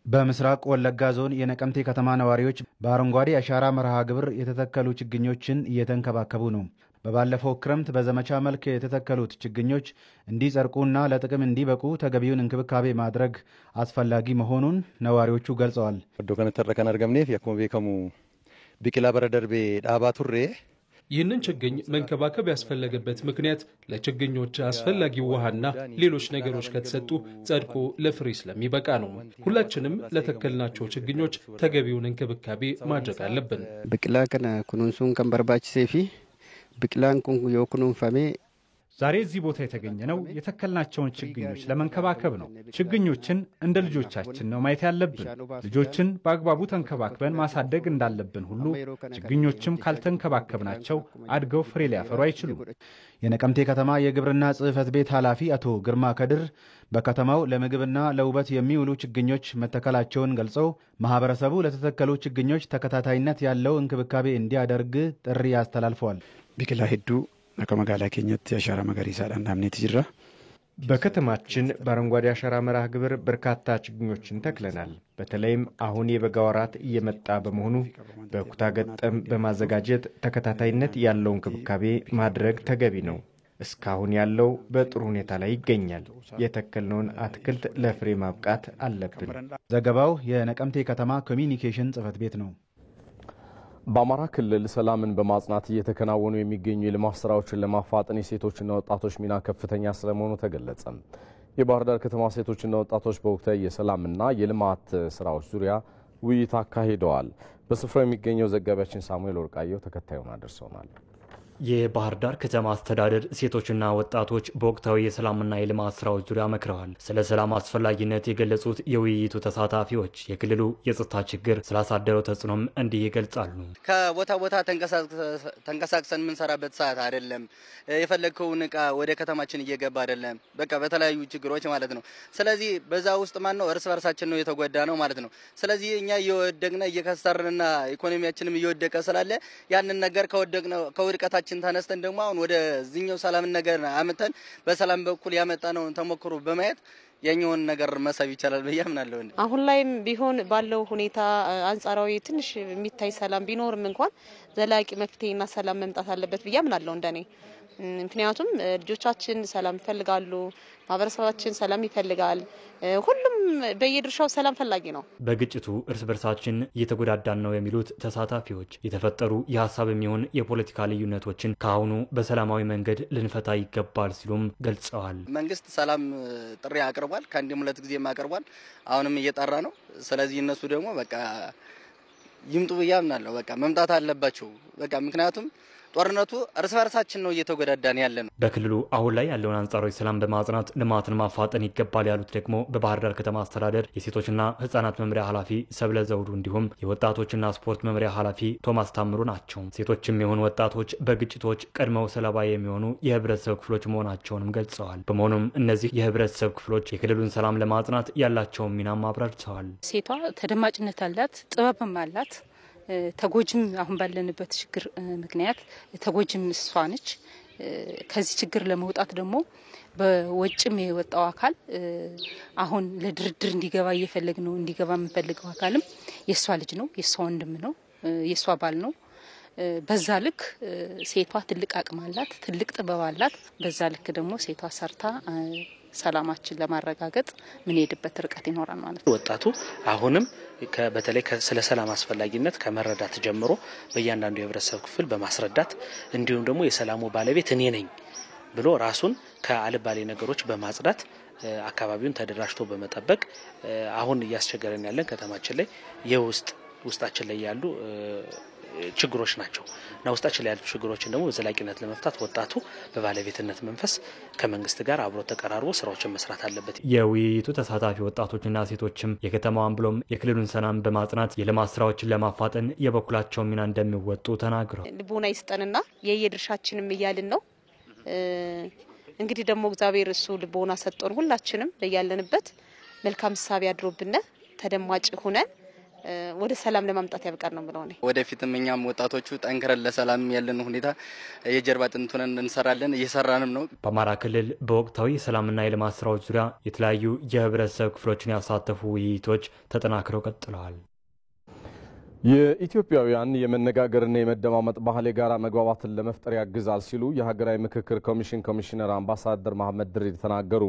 በምስራቅ ወለጋ ዞን የነቀምቴ ከተማ ነዋሪዎች በአረንጓዴ አሻራ መርሃ ግብር የተተከሉ ችግኞችን እየተንከባከቡ ነው። በባለፈው ክረምት በዘመቻ መልክ የተተከሉት ችግኞች እንዲጸድቁና ለጥቅም እንዲበቁ ተገቢውን እንክብካቤ ማድረግ አስፈላጊ መሆኑን ነዋሪዎቹ ገልጸዋል። ወዶ ከነተረከን አርገምኔፍ ያኮ ቤከሙ ቢቂላ በረደርቤ ዳባ ቱሬ ይህንን ችግኝ መንከባከብ ያስፈለገበት ምክንያት ለችግኞች አስፈላጊው ውሃና ሌሎች ነገሮች ከተሰጡ ጸድቆ ለፍሬ ስለሚበቃ ነው። ሁላችንም ለተከልናቸው ችግኞች ተገቢውን እንክብካቤ ማድረግ አለብን። ቢቂላ ከነ ኩኑንሱን ከንበርባችሴፊ ቢቂላን ኩን የኩኑንፈሜ ዛሬ እዚህ ቦታ የተገኘነው የተከልናቸውን ችግኞች ለመንከባከብ ነው። ችግኞችን እንደ ልጆቻችን ነው ማየት ያለብን። ልጆችን በአግባቡ ተንከባክበን ማሳደግ እንዳለብን ሁሉ ችግኞችም ካልተንከባከብናቸው አድገው ፍሬ ሊያፈሩ አይችሉም። የነቀምቴ ከተማ የግብርና ጽሕፈት ቤት ኃላፊ አቶ ግርማ ከድር በከተማው ለምግብና ለውበት የሚውሉ ችግኞች መተከላቸውን ገልጸው ማህበረሰቡ ለተተከሉ ችግኞች ተከታታይነት ያለው እንክብካቤ እንዲያደርግ ጥሪ አስተላልፈዋል። ቢቂላ ሄዱ ከመጋላ ኬኘት አሻራ መገሪሳ ዳንዳምኔት ጅራ በከተማችን በአረንጓዴ አሻራ መርሃ ግብር በርካታ ችግኞችን ተክለናል። በተለይም አሁን የበጋ ወራት እየመጣ በመሆኑ በኩታ ገጠም በማዘጋጀት ተከታታይነት ያለው እንክብካቤ ማድረግ ተገቢ ነው። እስካሁን ያለው በጥሩ ሁኔታ ላይ ይገኛል። የተከልነውን አትክልት ለፍሬ ማብቃት አለብን። ዘገባው የነቀምቴ ከተማ ኮሚኒኬሽን ጽሕፈት ቤት ነው። በአማራ ክልል ሰላምን በማጽናት እየተከናወኑ የሚገኙ የልማት ስራዎችን ለማፋጠን የሴቶችና ወጣቶች ሚና ከፍተኛ ስለመሆኑ ተገለጸ። የባህር ዳር ከተማ ሴቶችና ወጣቶች በወቅታዊ የሰላምና የልማት ስራዎች ዙሪያ ውይይት አካሂደዋል። በስፍራው የሚገኘው ዘጋቢያችን ሳሙኤል ወርቃየው ተከታዩን አድርሰውናል። የባህር ዳር ከተማ አስተዳደር ሴቶችና ወጣቶች በወቅታዊ የሰላምና የልማት ስራዎች ዙሪያ መክረዋል። ስለ ሰላም አስፈላጊነት የገለጹት የውይይቱ ተሳታፊዎች የክልሉ የጸጥታ ችግር ስላሳደረው ተጽዕኖም እንዲህ ይገልጻሉ። ከቦታ ቦታ ተንቀሳቅሰን የምንሰራበት ሰዓት አይደለም። የፈለግከውን እቃ ወደ ከተማችን እየገባ አይደለም። በቃ በተለያዩ ችግሮች ማለት ነው። ስለዚህ በዛ ውስጥ ማን ነው እርስ በርሳችን ነው የተጎዳ ነው ማለት ነው። ስለዚህ እኛ እየወደቅነ እየከሰርንና ኢኮኖሚያችንም እየወደቀ ስላለ ያንን ነገር ከውድቀታችን ተነስተን ደግሞ አሁን ወደ ዚህኛው ሰላም ነገር አመጣን በሰላም በኩል ያመጣነውን ተሞክሮ በማየት የኛውን ነገር መሳብ ይቻላል በያምናለሁ። አሁን ላይም ቢሆን ባለው ሁኔታ አንጻራዊ ትንሽ የሚታይ ሰላም ቢኖርም እንኳን ዘላቂ መፍትሄና ሰላም መምጣት አለበት በያምናለሁ እንደኔ። ምክንያቱም ልጆቻችን ሰላም ይፈልጋሉ፣ ማህበረሰባችን ሰላም ይፈልጋል። ሁሉም በየድርሻው ሰላም ፈላጊ ነው። በግጭቱ እርስ በርሳችን እየተጎዳዳን ነው የሚሉት ተሳታፊዎች የተፈጠሩ የሀሳብ የሚሆን የፖለቲካ ልዩነቶችን ከአሁኑ በሰላማዊ መንገድ ልንፈታ ይገባል ሲሉም ገልጸዋል። መንግስት ሰላም ጥሪ አቅርቧል፣ ከአንድም ሁለት ጊዜም አቅርቧል። አሁንም እየጠራ ነው። ስለዚህ እነሱ ደግሞ በቃ ይምጡ ብያምናለሁ። በቃ መምጣት አለባቸው። በቃ ምክንያቱም ጦርነቱ እርስ በርሳችን ነው እየተጎዳዳን ያለ ነው። በክልሉ አሁን ላይ ያለውን አንጻራዊ ሰላም በማጽናት ልማትን ማፋጠን ይገባል ያሉት ደግሞ በባህር ዳር ከተማ አስተዳደር የሴቶችና ህጻናት መምሪያ ኃላፊ ሰብለ ዘውዱ እንዲሁም የወጣቶችና ስፖርት መምሪያ ኃላፊ ቶማስ ታምሩ ናቸው። ሴቶችም የሆኑ ወጣቶች በግጭቶች ቀድመው ሰለባ የሚሆኑ የህብረተሰብ ክፍሎች መሆናቸውንም ገልጸዋል። በመሆኑም እነዚህ የህብረተሰብ ክፍሎች የክልሉን ሰላም ለማጽናት ያላቸውን ሚናም አብራርተዋል። ሴቷ ተደማጭነት አላት፣ ጥበብም አላት። ተጎጅም አሁን ባለንበት ችግር ምክንያት ተጎጅም እሷ ነች። ከዚህ ችግር ለመውጣት ደግሞ በወጭም የወጣው አካል አሁን ለድርድር እንዲገባ እየፈለግ ነው። እንዲገባ የምንፈልገው አካልም የሷ ልጅ ነው፣ የሷ ወንድም ነው፣ የሷ ባል ነው። በዛ ልክ ሴቷ ትልቅ አቅም አላት፣ ትልቅ ጥበብ አላት። በዛ ልክ ደግሞ ሴቷ ሰርታ ሰላማችን ለማረጋገጥ ምን ሄድበት ርቀት ይኖራል ማለት ነው። ወጣቱ አሁንም በተለይ ስለ ሰላም አስፈላጊነት ከመረዳት ጀምሮ በእያንዳንዱ የህብረተሰብ ክፍል በማስረዳት እንዲሁም ደግሞ የሰላሙ ባለቤት እኔ ነኝ ብሎ ራሱን ከአልባሌ ነገሮች በማጽዳት አካባቢውን ተደራጅቶ በመጠበቅ አሁን እያስቸገረን ያለን ከተማችን ላይ ውስጣችን ላይ ያሉ ችግሮች ናቸው እና ውስጣችን ላይ ያሉ ችግሮችን ደግሞ በዘላቂነት ለመፍታት ወጣቱ በባለቤትነት መንፈስ ከመንግስት ጋር አብሮ ተቀራርቦ ስራዎችን መስራት አለበት። የውይይቱ ተሳታፊ ወጣቶችና ሴቶችም የከተማዋን ብሎም የክልሉን ሰላም በማጽናት የልማት ስራዎችን ለማፋጠን የበኩላቸውን ሚና እንደሚወጡ ተናግረዋል። ልቦና ይስጠንና የየድርሻችንም እያልን ነው። እንግዲህ ደግሞ እግዚአብሔር እሱ ልቦና ሰጥቶን ሁላችንም በያለንበት መልካም ሐሳብ ያድሮብነ ተደማጭ ሆነን ወደ ሰላም ለማምጣት ያብቃር ነው ብለው ነው። ወደፊትም እኛም ወጣቶቹ ጠንክረን ለሰላም ያለን ሁኔታ የጀርባ አጥንት ሆነን እንሰራለን፣ እየሰራንም ነው። በአማራ ክልል በወቅታዊ የሰላምና የልማት ስራዎች ዙሪያ የተለያዩ የህብረተሰብ ክፍሎችን ያሳተፉ ውይይቶች ተጠናክረው ቀጥለዋል። የኢትዮጵያውያን የመነጋገርና የመደማመጥ ባህል የጋራ መግባባትን ለመፍጠር ያግዛል ሲሉ የሀገራዊ ምክክር ኮሚሽን ኮሚሽነር አምባሳደር መሐመድ ድሪር ተናገሩ።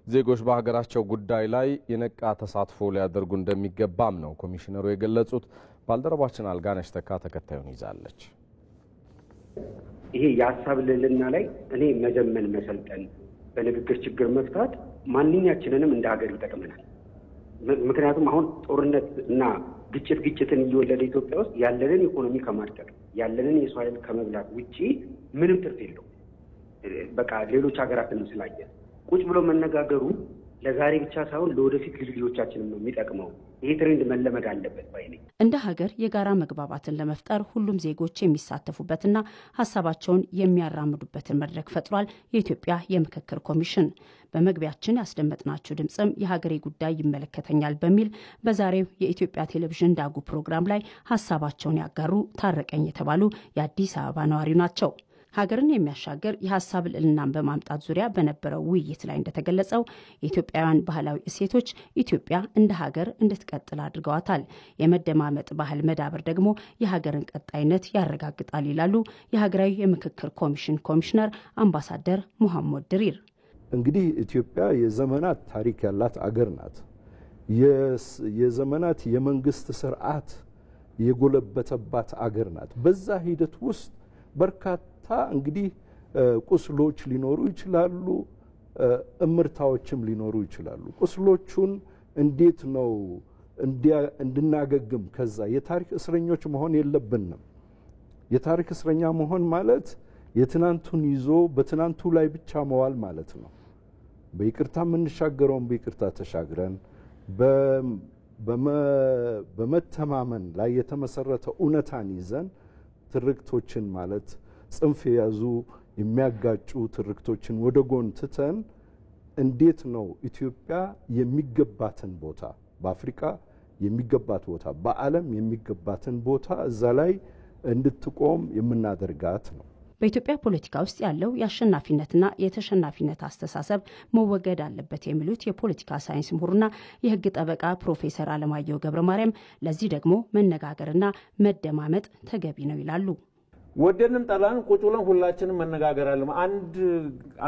ዜጎች በሀገራቸው ጉዳይ ላይ የነቃ ተሳትፎ ሊያደርጉ እንደሚገባም ነው ኮሚሽነሩ የገለጹት። ባልደረባችን አልጋነሽ ተካ ተከታዩን ይዛለች። ይሄ የሀሳብ ልዕልና ላይ እኔ መጀመን መሰልጠን፣ በንግግር ችግር መፍታት ማንኛችንንም እንደ ሀገር ይጠቅመናል። ምክንያቱም አሁን ጦርነት እና ግጭትን እየወለደ ኢትዮጵያ ውስጥ ያለንን ኢኮኖሚ ከማድቀቅ ያለንን የሰው ኃይል ከመብላት ውጪ ምንም ትርፍ የለው። በቃ ሌሎች ሀገራትን ስላየን ቁጭ ብሎ መነጋገሩ ለዛሬ ብቻ ሳይሆን ለወደፊት ልጆቻችንም ነው የሚጠቅመው። ይሄ ትሬንድ መለመድ አለበት ባይ ነኝ። እንደ ሀገር የጋራ መግባባትን ለመፍጠር ሁሉም ዜጎች የሚሳተፉበትና ሀሳባቸውን የሚያራምዱበትን መድረክ ፈጥሯል የኢትዮጵያ የምክክር ኮሚሽን። በመግቢያችን ያስደመጥናችሁ ድምጽም የሀገሬ ጉዳይ ይመለከተኛል በሚል በዛሬው የኢትዮጵያ ቴሌቪዥን ዳጉ ፕሮግራም ላይ ሀሳባቸውን ያጋሩ ታረቀኝ የተባሉ የአዲስ አበባ ነዋሪ ናቸው። ሀገርን የሚያሻገር የሀሳብ ልዕልናን በማምጣት ዙሪያ በነበረው ውይይት ላይ እንደተገለጸው የኢትዮጵያውያን ባህላዊ እሴቶች ኢትዮጵያ እንደ ሀገር እንድትቀጥል አድርገዋታል። የመደማመጥ ባህል መዳበር ደግሞ የሀገርን ቀጣይነት ያረጋግጣል ይላሉ የሀገራዊ የምክክር ኮሚሽን ኮሚሽነር አምባሳደር መሐመድ ድሪር። እንግዲህ ኢትዮጵያ የዘመናት ታሪክ ያላት አገር ናት። የዘመናት የመንግስት ስርዓት የጎለበተባት አገር ናት። በዛ ሂደት ውስጥ በርካታ እንግዲህ ቁስሎች ሊኖሩ ይችላሉ፣ እምርታዎችም ሊኖሩ ይችላሉ። ቁስሎቹን እንዴት ነው እንድናገግም ከዛ የታሪክ እስረኞች መሆን የለብንም። የታሪክ እስረኛ መሆን ማለት የትናንቱን ይዞ በትናንቱ ላይ ብቻ መዋል ማለት ነው። በይቅርታ የምንሻገረውን በይቅርታ ተሻግረን በመተማመን ላይ የተመሰረተ እውነታን ይዘን ትርክቶችን ማለት ጽንፍ የያዙ የሚያጋጩ ትርክቶችን ወደ ጎን ትተን እንዴት ነው ኢትዮጵያ የሚገባትን ቦታ በአፍሪካ የሚገባት ቦታ በዓለም የሚገባትን ቦታ እዛ ላይ እንድትቆም የምናደርጋት ነው። በኢትዮጵያ ፖለቲካ ውስጥ ያለው የአሸናፊነትና የተሸናፊነት አስተሳሰብ መወገድ አለበት የሚሉት የፖለቲካ ሳይንስ ምሁርና የሕግ ጠበቃ ፕሮፌሰር አለማየሁ ገብረ ማርያም ለዚህ ደግሞ መነጋገርና መደማመጥ ተገቢ ነው ይላሉ። ወደንም ጠላን ቁጭ ብለን ሁላችንም መነጋገር አለ።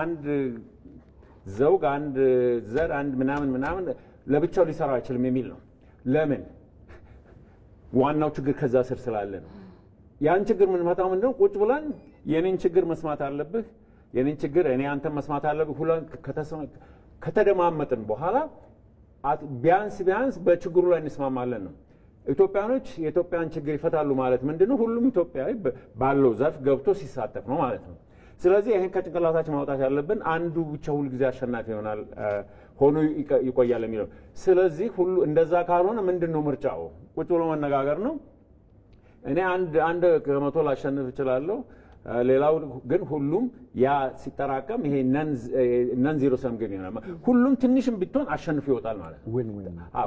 አንድ ዘውግ አንድ ዘር አንድ ምናምን ለብቻው ሊሰራ አይችልም የሚል ነው። ለምን? ዋናው ችግር ከዛ ስር ስላለ ነው። ያን ችግር ምን መጣው ምንድነው? ቁጭ ብለን የኔን ችግር መስማት አለብህ፣ የኔን ችግር እኔ አንተ መስማት አለብህ። ሁሉን ከተደማመጥን በኋላ ቢያንስ በችግሩ ላይ እንስማማለን ነው። ኢትዮጵያኖች የኢትዮጵያን ችግር ይፈታሉ ማለት ምንድነው? ሁሉም ኢትዮጵያዊ ባለው ዘርፍ ገብቶ ሲሳተፍ ነው ማለት ነው። ስለዚህ ይሄን ከጭንቅላታችን ማውጣት ያለብን አንዱ ብቻ ሁሉ ጊዜ አሸናፊ ይሆናል ሆኖ ይቆያል የሚለው። ስለዚህ ሁሉ እንደዛ ካልሆነ ምንድነው ምርጫው? ቁጭ ብሎ መነጋገር ነው። እኔ አንድ ከመቶ ላሸንፍ እችላለሁ፣ ሌላው ግን ሁሉም ያ ሲጠራቀም ይሄ ነን ዚሮ ሰም ግን ይሆናል። ሁሉም ትንሽም ቢሆን አሸንፎ ይወጣል ማለት ነው።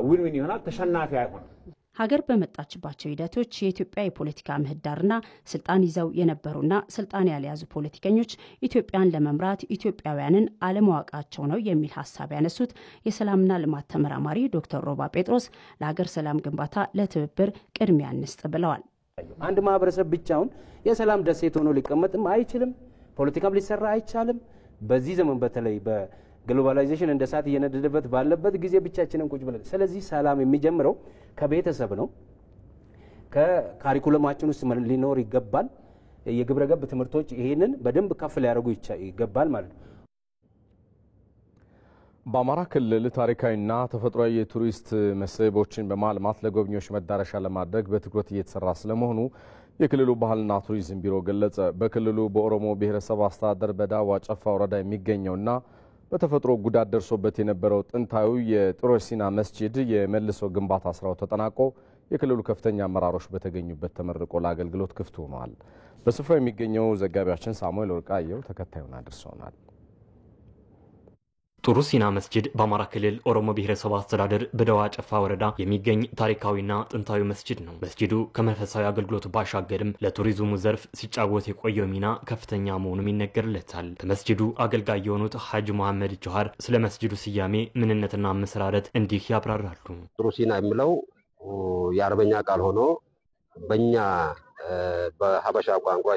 ዊን ይሆናል፣ ተሸናፊ አይሆንም። ሀገር በመጣችባቸው ሂደቶች የኢትዮጵያ የፖለቲካ ምህዳርና ስልጣን ይዘው የነበሩና ስልጣን ያልያዙ ፖለቲከኞች ኢትዮጵያን ለመምራት ኢትዮጵያውያንን አለማወቃቸው ነው የሚል ሀሳብ ያነሱት የሰላምና ልማት ተመራማሪ ዶክተር ሮባ ጴጥሮስ ለሀገር ሰላም ግንባታ ለትብብር ቅድሚያ እንስጥ ብለዋል። አንድ ማህበረሰብ ብቻውን የሰላም ደሴት ሆኖ ሊቀመጥም አይችልም፣ ፖለቲካም ሊሰራ አይቻልም። በዚህ ዘመን በተለይ ግሎባላይዜሽን እንደ ሰዓት እየነደደበት ባለበት ጊዜ ብቻችንን ቁጭ ብለን ስለዚህ ሰላም የሚጀምረው ከቤተሰብ ነው። ከካሪኩለማችን ውስጥ ሊኖር ይገባል። የግብረ ገብ ትምህርቶች ይሄንን በደንብ ከፍ ሊያደርጉ ይገባል ማለት ነው። በአማራ ክልል ታሪካዊና ተፈጥሯዊ የቱሪስት መስህቦችን በማልማት ለጎብኚዎች መዳረሻ ለማድረግ በትኩረት እየተሰራ ስለመሆኑ የክልሉ ባህልና ቱሪዝም ቢሮ ገለጸ። በክልሉ በኦሮሞ ብሔረሰብ አስተዳደር በዳዋ ጨፋ ወረዳ የሚገኘውና በተፈጥሮ ጉዳት ደርሶበት የነበረው ጥንታዊ የጥሮሲና መስጂድ የመልሶ ግንባታ ስራው ተጠናቆ የክልሉ ከፍተኛ አመራሮች በተገኙበት ተመርቆ ለአገልግሎት ክፍት ሆኗል። በስፍራው የሚገኘው ዘጋቢያችን ሳሙኤል ወርቃየው ተከታዩን አድርሶናል። ጥሩሲና መስጂድ በአማራ ክልል ኦሮሞ ብሔረሰብ አስተዳደር በደዋ ጨፋ ወረዳ የሚገኝ ታሪካዊና ጥንታዊ መስጂድ ነው። መስጂዱ ከመንፈሳዊ አገልግሎት ባሻገርም ለቱሪዝሙ ዘርፍ ሲጫወት የቆየው ሚና ከፍተኛ መሆኑም ይነገርለታል። በመስጂዱ አገልጋይ የሆኑት ሐጅ መሐመድ ጆሃር ስለ መስጂዱ ስያሜ ምንነትና መሰራረት እንዲህ ያብራራሉ። ጥሩሲና የሚለው የአረበኛ ቃል ሆኖ በእኛ በሀበሻ ቋንቋ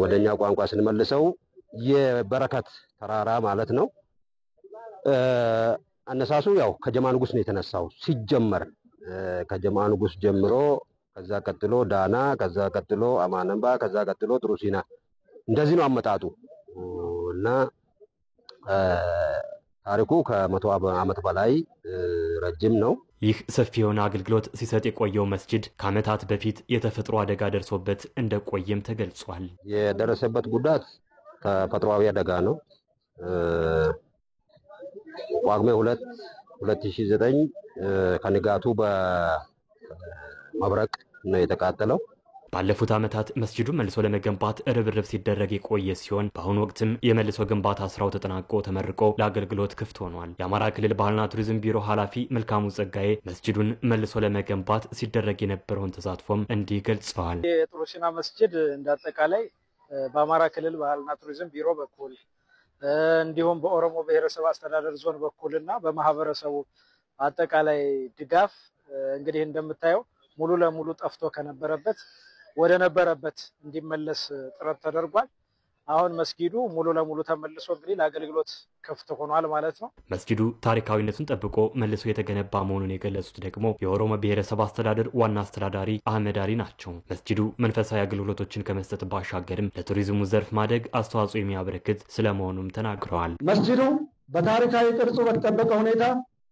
ወደኛ ቋንቋ ስንመልሰው የበረከት ተራራ ማለት ነው። አነሳሱ ያው ከጀማ ንጉስ ነው የተነሳው። ሲጀመር ከጀማ ንጉስ ጀምሮ ከዛ ቀጥሎ ዳና፣ ከዛ ቀጥሎ አማነምባ፣ ከዛ ቀጥሎ ጥሩሲና እንደዚህ ነው አመጣጡ እና ታሪኩ ከ100 ዓመት በላይ ረጅም ነው። ይህ ሰፊ የሆነ አገልግሎት ሲሰጥ የቆየው መስጂድ ከዓመታት በፊት የተፈጥሮ አደጋ ደርሶበት እንደቆየም ተገልጿል። የደረሰበት ጉዳት ተፈጥሯዊ አደጋ ነው። ጳጉሜ 2 2009 ከንጋቱ በመብረቅ ነው የተቃጠለው። ባለፉት ዓመታት መስጂዱ መልሶ ለመገንባት ርብርብ ሲደረግ የቆየ ሲሆን በአሁኑ ወቅትም የመልሶ ግንባታ ስራው ተጠናቆ ተመርቆ ለአገልግሎት ክፍት ሆኗል። የአማራ ክልል ባህልና ቱሪዝም ቢሮ ኃላፊ መልካሙ ጸጋዬ መስጂዱን መልሶ ለመገንባት ሲደረግ የነበረውን ተሳትፎም እንዲህ ገልጸዋል። የጥሩሲና መስጂድ እንዳጠቃላይ በአማራ ክልል ባህልና ቱሪዝም ቢሮ በኩል እንዲሁም በኦሮሞ ብሔረሰብ አስተዳደር ዞን በኩልና በማህበረሰቡ አጠቃላይ ድጋፍ እንግዲህ እንደምታየው ሙሉ ለሙሉ ጠፍቶ ከነበረበት ወደ ነበረበት እንዲመለስ ጥረት ተደርጓል። አሁን መስጊዱ ሙሉ ለሙሉ ተመልሶ እንግዲህ ለአገልግሎት ክፍት ሆኗል ማለት ነው። መስጊዱ ታሪካዊነቱን ጠብቆ መልሶ የተገነባ መሆኑን የገለጹት ደግሞ የኦሮሞ ብሔረሰብ አስተዳደር ዋና አስተዳዳሪ አህመድ አሊ ናቸው። መስጊዱ መንፈሳዊ አገልግሎቶችን ከመስጠት ባሻገርም ለቱሪዝሙ ዘርፍ ማደግ አስተዋጽኦ የሚያበረክት ስለመሆኑም ተናግረዋል። መስጊዱ በታሪካዊ ቅርጹ በተጠበቀ ሁኔታ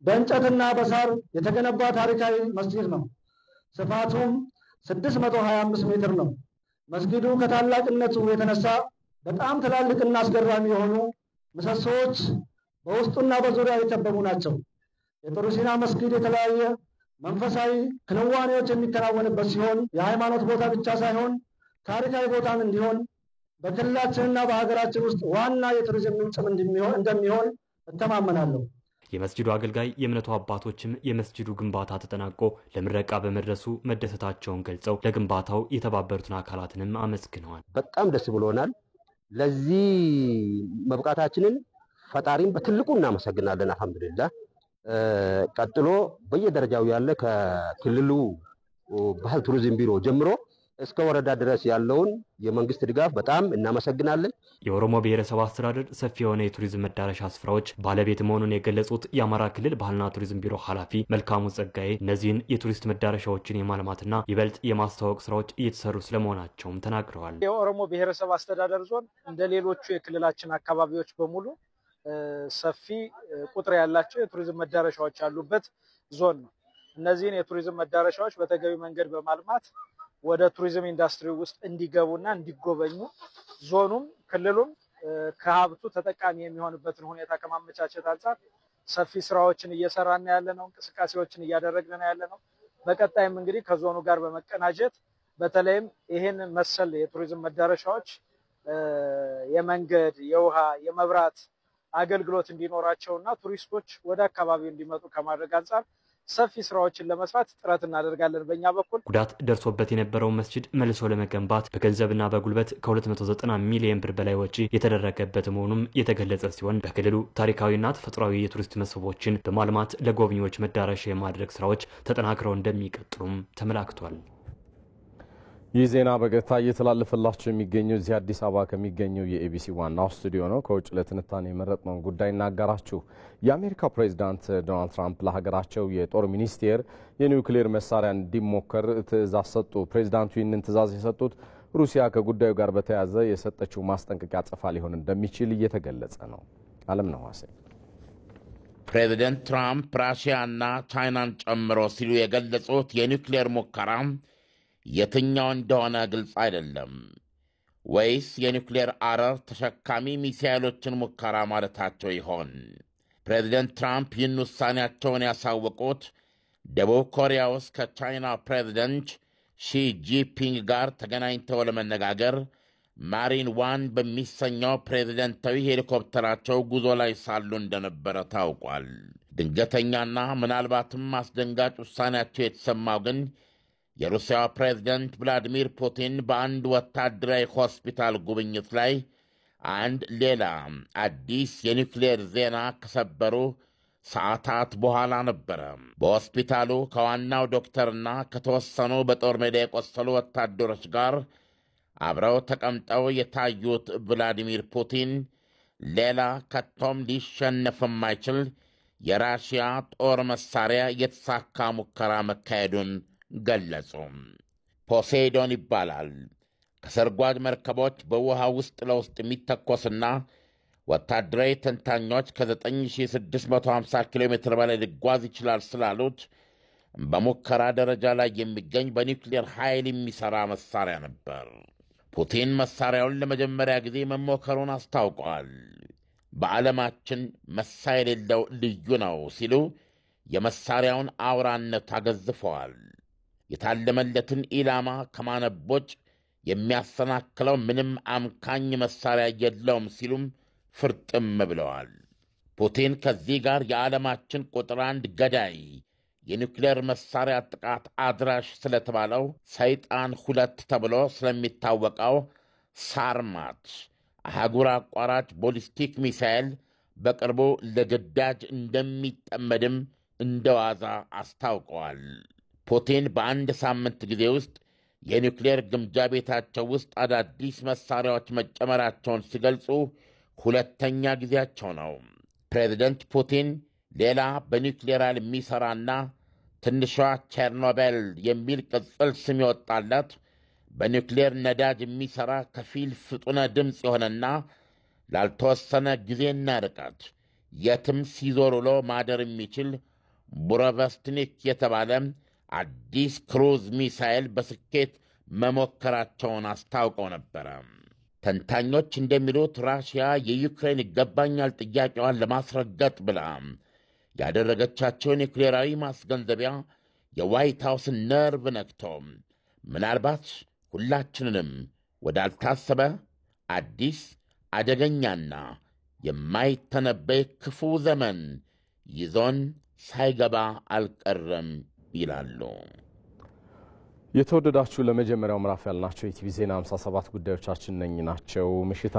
በእንጨትና በሳር የተገነባ ታሪካዊ መስጊድ ነው። ስፋቱም 625 ሜትር ነው። መስጊዱ ከታላቅነቱ የተነሳ በጣም ትላልቅና አስገራሚ የሆኑ ምሰሶዎች በውስጡና በዙሪያው የተከበቡ ናቸው። የጥሩሲና መስጊድ የተለያየ መንፈሳዊ ክንዋኔዎች የሚከናወንበት ሲሆን የሃይማኖት ቦታ ብቻ ሳይሆን ታሪካዊ ቦታም እንዲሆን በክልላችንና በሀገራችን ውስጥ ዋና የቱሪዝም ምንጭም እንደሚሆን እተማመናለሁ። የመስጂዱ አገልጋይ የእምነቱ አባቶችም የመስጂዱ ግንባታ ተጠናቆ ለምረቃ በመድረሱ መደሰታቸውን ገልጸው ለግንባታው የተባበሩትን አካላትንም አመስግነዋል። በጣም ደስ ብሎናል። ለዚህ መብቃታችንን ፈጣሪን በትልቁ እናመሰግናለን። አልሐምዱሊላህ። ቀጥሎ በየደረጃው ያለ ከክልሉ ባህል ቱሪዝም ቢሮ ጀምሮ እስከ ወረዳ ድረስ ያለውን የመንግስት ድጋፍ በጣም እናመሰግናለን። የኦሮሞ ብሔረሰብ አስተዳደር ሰፊ የሆነ የቱሪዝም መዳረሻ ስፍራዎች ባለቤት መሆኑን የገለጹት የአማራ ክልል ባህልና ቱሪዝም ቢሮ ኃላፊ መልካሙ ጸጋዬ እነዚህን የቱሪስት መዳረሻዎችን የማልማትና ይበልጥ የማስተዋወቅ ስራዎች እየተሰሩ ስለመሆናቸውም ተናግረዋል። የኦሮሞ ብሔረሰብ አስተዳደር ዞን እንደ ሌሎቹ የክልላችን አካባቢዎች በሙሉ ሰፊ ቁጥር ያላቸው የቱሪዝም መዳረሻዎች ያሉበት ዞን ነው። እነዚህን የቱሪዝም መዳረሻዎች በተገቢ መንገድ በማልማት ወደ ቱሪዝም ኢንዱስትሪ ውስጥ እንዲገቡና እንዲጎበኙ ዞኑም ክልሉም ከሀብቱ ተጠቃሚ የሚሆንበትን ሁኔታ ከማመቻቸት አንጻር ሰፊ ስራዎችን እየሰራን ያለነው፣ እንቅስቃሴዎችን እያደረግን ያለነው። በቀጣይም እንግዲህ ከዞኑ ጋር በመቀናጀት በተለይም ይህን መሰል የቱሪዝም መዳረሻዎች የመንገድ፣ የውሃ፣ የመብራት አገልግሎት እንዲኖራቸውና ቱሪስቶች ወደ አካባቢው እንዲመጡ ከማድረግ አንጻር ሰፊ ስራዎችን ለመስራት ጥረት እናደርጋለን። በእኛ በኩል ጉዳት ደርሶበት የነበረው መስጂድ መልሶ ለመገንባት በገንዘብና በጉልበት ከ290 ሚሊዮን ብር በላይ ወጪ የተደረገበት መሆኑም የተገለጸ ሲሆን በክልሉ ታሪካዊና ተፈጥሯዊ የቱሪስት መስህቦችን በማልማት ለጎብኚዎች መዳረሻ የማድረግ ስራዎች ተጠናክረው እንደሚቀጥሉም ተመላክቷል። ይህ ዜና በቀጥታ እየተላለፈላችሁ የሚገኘው እዚህ አዲስ አበባ ከሚገኘው የኤቢሲ ዋናው ስቱዲዮ ነው። ከውጭ ለትንታኔ የመረጥነውን ጉዳይ እናጋራችሁ። የአሜሪካው ፕሬዚዳንት ዶናልድ ትራምፕ ለሀገራቸው የጦር ሚኒስቴር የኒውክሌር መሳሪያ እንዲሞከር ትዕዛዝ ሰጡ። ፕሬዚዳንቱ ይህንን ትዕዛዝ የሰጡት ሩሲያ ከጉዳዩ ጋር በተያያዘ የሰጠችው ማስጠንቀቂያ ጽፋ ሊሆን እንደሚችል እየተገለጸ ነው። አለም ነው ዋሴ። ፕሬዚደንት ትራምፕ ራሽያና ቻይናን ጨምሮ ሲሉ የገለጹት የኒውክሌር ሙከራ የትኛው እንደሆነ ግልጽ አይደለም። ወይስ የኒውክሌር አረር ተሸካሚ ሚሳኤሎችን ሙከራ ማለታቸው ይሆን? ፕሬዚደንት ትራምፕ ይህን ውሳኔያቸውን ያሳወቁት ደቡብ ኮሪያ ውስጥ ከቻይና ፕሬዚደንት ሺ ጂፒንግ ጋር ተገናኝተው ለመነጋገር ማሪን ዋን በሚሰኘው ፕሬዚደንታዊ ሄሊኮፕተራቸው ጉዞ ላይ ሳሉ እንደነበረ ታውቋል። ድንገተኛና ምናልባትም አስደንጋጭ ውሳኔያቸው የተሰማው ግን የሩሲያ ፕሬዝደንት ቭላዲሚር ፑቲን በአንድ ወታደራዊ ሆስፒታል ጉብኝት ላይ አንድ ሌላ አዲስ የኒውክሌር ዜና ከሰበሩ ሰዓታት በኋላ ነበረ። በሆስፒታሉ ከዋናው ዶክተርና ከተወሰኑ በጦር ሜዳ የቆሰሉ ወታደሮች ጋር አብረው ተቀምጠው የታዩት ቭላዲሚር ፑቲን ሌላ ከቶም ሊሸነፍ የማይችል የራሽያ ጦር መሳሪያ የተሳካ ሙከራ መካሄዱን ገለጹ። ፖሴይዶን ይባላል። ከሰርጓጅ መርከቦች በውሃ ውስጥ ለውስጥ የሚተኮስና ወታደራዊ ተንታኞች ከ9650 ኪሎ ሜትር በላይ ሊጓዝ ይችላል ስላሉት በሙከራ ደረጃ ላይ የሚገኝ በኒውክሌር ኃይል የሚሠራ መሣሪያ ነበር። ፑቲን መሣሪያውን ለመጀመሪያ ጊዜ መሞከሩን አስታውቀዋል። በዓለማችን መሳ የሌለው ልዩ ነው ሲሉ የመሣሪያውን አውራነት አገዝፈዋል። የታለመለትን ኢላማ ከማነቦጭ የሚያሰናክለው ምንም አምካኝ መሣሪያ የለውም ሲሉም ፍርጥም ብለዋል። ፑቲን ከዚህ ጋር የዓለማችን ቁጥር 1 ገዳይ የኒውክሌር መሣሪያ ጥቃት አድራሽ ስለተባለው ሰይጣን 2 ተብሎ ስለሚታወቀው ሳርማት አህጉር አቋራጭ ቦሊስቲክ ሚሳኤል በቅርቡ ለግዳጅ እንደሚጠመድም እንደዋዛ አስታውቀዋል። ፑቲን በአንድ ሳምንት ጊዜ ውስጥ የኒውክሌር ግምጃ ቤታቸው ውስጥ አዳዲስ መሣሪያዎች መጨመራቸውን ሲገልጹ ሁለተኛ ጊዜያቸው ነው። ፕሬዚደንት ፑቲን ሌላ በኒውክሌር ኃይል የሚሠራና ትንሿ ቼርኖቤል የሚል ቅጽል ስም ይወጣለት በኒውክሌር ነዳጅ የሚሠራ ከፊል ፍጡነ ድምፅ የሆነና ላልተወሰነ ጊዜና ርቀት የትም ሲዞር ውሎ ማደር የሚችል ቡረቨስትኒክ የተባለ አዲስ ክሩዝ ሚሳኤል በስኬት መሞከራቸውን አስታውቀው ነበረ። ተንታኞች እንደሚሉት ራሽያ የዩክሬን ይገባኛል ጥያቄዋን ለማስረገጥ ብላ ያደረገቻቸው ኒውክሌራዊ ማስገንዘቢያ የዋይት ሃውስን ነርቭ ነክቶ ምናልባት ሁላችንንም ወዳልታሰበ አዲስ አደገኛና የማይተነበይ ክፉ ዘመን ይዞን ሳይገባ አልቀረም ይላሉ። የተወደዳችሁ ለመጀመሪያው ምዕራፍ ያልናቸው የኢቲቪ ዜና 57 ጉዳዮቻችን ነኝ ናቸው። ምሽት